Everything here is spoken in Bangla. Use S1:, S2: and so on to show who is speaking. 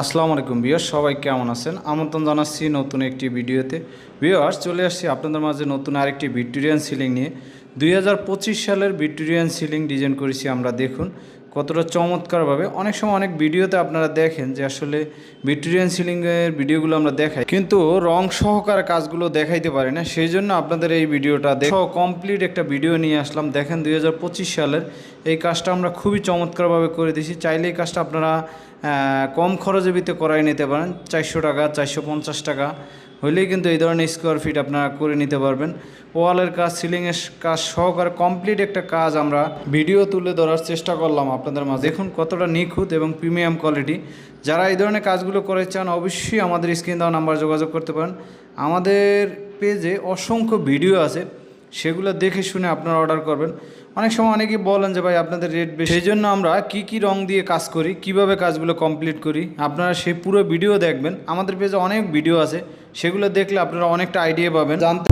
S1: আসসালামু আলাইকুম ভিউয়ার্স, সবাই কেমন আছেন? আমন্ত্রণ জানাচ্ছি নতুন একটি ভিডিওতে। ভিউয়ার্স, চলে আসছি আপনাদের মাঝে নতুন আরেকটি ভিক্টোরিয়ান সিলিং নিয়ে। 2025 সালের ভিক্টোরিয়ান সিলিং ডিজাইন করেছি আমরা। দেখুন কতটা চমৎকারভাবে। অনেক সময় অনেক ভিডিওতে আপনারা দেখেন যে আসলে ভিক্টোরিয়ান সিলিংয়ের ভিডিওগুলো আমরা দেখাই, কিন্তু রং সহকারে কাজগুলো দেখাইতে পারি না। সেই জন্য আপনাদের এই ভিডিওটা দেখো কমপ্লিট একটা ভিডিও নিয়ে আসলাম। দেখেন 2025 সালের এই কাজটা আমরা খুবই চমৎকারভাবে করে দিয়েছি। চাইলে এই কাজটা আপনারা কম খরচের ভিতরে করাই নিতে পারেন। 400 টাকা 450 টাকা হইলেই কিন্তু এই ধরনের স্কোয়ার ফিট আপনারা করে নিতে পারবেন। ওয়ালের কাজ, সিলিংয়ের কাজ সহকারে কমপ্লিট একটা কাজ আমরা ভিডিও তুলে ধরার চেষ্টা করলাম আপনাদের মাঝে। দেখুন কতটা নিখুঁত এবং প্রিমিয়াম কোয়ালিটি। যারা এই ধরনের কাজগুলো করে চান অবশ্যই আমাদের স্ক্রিন দেওয়া নাম্বার যোগাযোগ করতে পারেন। আমাদের পেজে অসংখ্য ভিডিও আছে, সেগুলো দেখে শুনে আপনারা অর্ডার করবেন। অনেক সময় অনেকেই বলেন যে ভাই আপনাদের রেট বেশি, সেই জন্য আমরা কি রং দিয়ে কাজ করি, কিভাবে কাজগুলো কমপ্লিট করি, আপনারা সেই পুরো ভিডিও দেখবেন। আমাদের পেজে অনেক ভিডিও আছে, সেগুলো দেখলে আপনারা অনেকটা আইডিয়া পাবেন, জানতে